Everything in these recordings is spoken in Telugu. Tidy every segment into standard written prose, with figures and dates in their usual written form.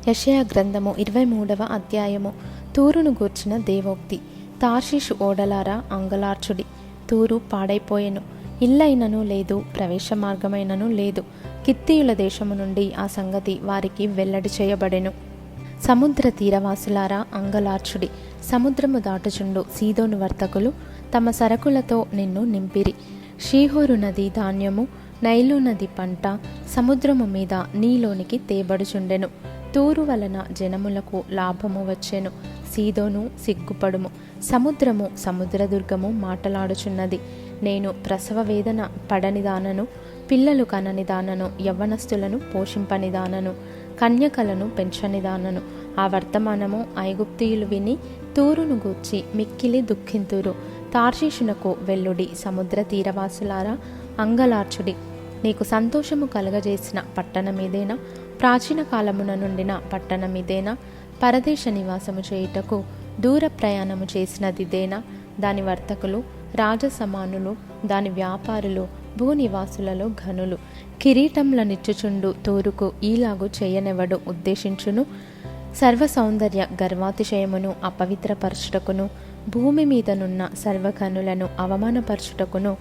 యెషయా గ్రంథము 23వ అధ్యాయము. తూరును గూర్చిన దేవోక్తి. తార్షీషు ఓడలారా అంగలార్చుడి, తూరు పాడైపోయెను, ఇల్లైనను లేదు, ప్రవేశ మార్గమైనను లేదు. కిత్తీయుల దేశము నుండి ఆ సంగతి వారికి వెల్లడి చేయబడెను. సముద్ర తీరవాసులారా అంగలార్చుడి, సముద్రము దాటుచుండు సీదోను వర్తకులు తమ సరకులతో నిన్ను నింపిరి. షీహోరు నది ధాన్యము, నైలు నది పంట సముద్రము మీద నీలోనికి తేబడుచుండెను. తూరు వలన జనములకు లాభము వచ్చెను. సీదోను సిగ్గుపడుము, సముద్రము సముద్రదుర్గము మాటలాడుచున్నది. నేను ప్రసవ వేదన పడనిదానను, పిల్లలు కననిదానను, యవ్వనస్తులను పోషింపనిదానను, కన్యకలను పెంచనిదానను. ఆ వర్తమానము ఐగుప్తీయులు విని తూరును గూర్చి మిక్కిలి దుఃఖింతురు. తార్షీషునకు వెల్లుడి, సముద్ర తీరవాసులారా అంగలార్చుడి. నీకు సంతోషము కలగజేసిన పట్టణమిదేనా? ప్రాచీన కాలమున నుండిన పట్టణమిదేనా? పరదేశ నివాసము చేయుటకు దూర ప్రయాణము చేసినదిదేనా? దాని వర్తకులు రాజసమానులు, దాని వ్యాపారులు భూనివాసులలో ఘనులు. కిరీటంలనిచ్చుచుండు తూరుకు ఈలాగు చేయనెవడు ఉద్దేశించును? సర్వ సౌందర్య గర్వాతిశయమును అపవిత్రపరచుటకును, భూమి మీదనున్న సర్వఘనులను అవమానపరచుటకును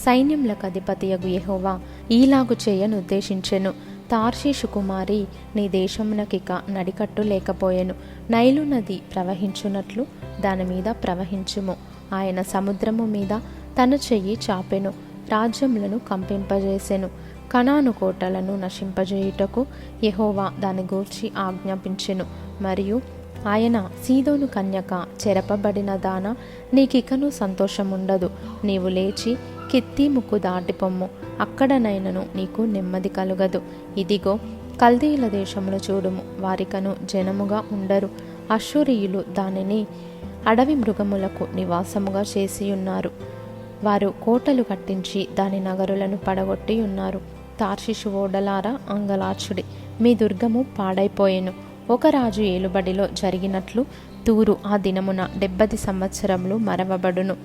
సైన్యములకు అధిపతియగు యెహోవా ఈలాగు చేయనుద్దేశించెను. తార్షీషు కుమారి, నీ దేశమునకిక నడికట్టు లేకపోయెను. నైలు నది ప్రవహించున్నట్లు దాని మీద ప్రవహించుము. ఆయన సముద్రము మీద తన చెయ్యి చాపెను, రాజ్యములను కంపింపజేసెను. కనాను కోటలను నశింపజేయుటకు యెహోవా దాని గూర్చి ఆజ్ఞాపించెను. మరియు ఆయన సీదోను కన్యక, చెరపబడిన దాన, నీకికను సంతోషముండదు. నీవు లేచి కిత్తీముకు దాటిపొమ్ము, అక్కడనైనను నీకు నెమ్మది కలుగదు. ఇదిగో కల్దీయుల దేశమును చూడుము, వారికను జనముగా ఉండరు. అశ్షూరీయులు దానిని అడవి మృగములకు నివాసముగా చేసియున్నారు. వారు కోటలు కట్టించి దాని నగరులను పడగొట్టి ఉన్నారు. తార్షీషు ఓడలారా అంగలార్చుడి, మీ దుర్గము పాడైపోయెను. ఒక రాజు ఏలుబడిలో జరిగినట్లు తూరు ఆ దినమున 70 సంవత్సరములు మరవబడును.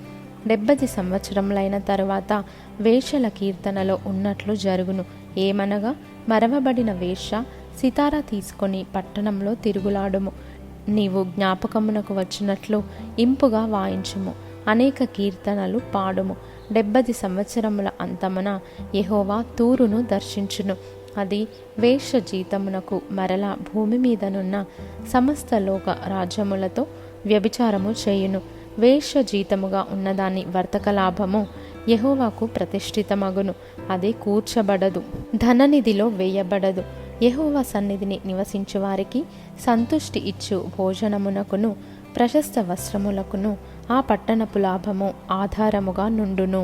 70 సంవత్సరములైన తరువాత వేశ్యల కీర్తనలో ఉన్నట్లు జరుగును. ఏమనగా, మరవబడిన వేశ్య సితారా తీసుకొని పట్టణంలో తిరుగులాడుము. నీవు జ్ఞాపకమునకు వచ్చినట్లు ఇంపుగా వాయించుము, అనేక కీర్తనలు పాడుము. 70 సంవత్సరముల అంతమున యెహోవా తూరును దర్శించును. అది వేశ్య జీతమునకు మరలా భూమి మీదనున్న సమస్త లోక రాజ్యములతో వ్యభిచారము చేయును. వేశ్య జీతముగా ఉన్నదాని వర్తక లాభము యెహోవాకు ప్రతిష్ఠితమగును. అది కూర్చబడదు, ధననిధిలో వేయబడదు. యెహోవా సన్నిధిని నివసించు వారికి సంతుష్టి ఇచ్చు భోజనమునకును ప్రశస్త వస్త్రములకును ఆ పట్టణపు లాభము ఆధారముగా నుండును.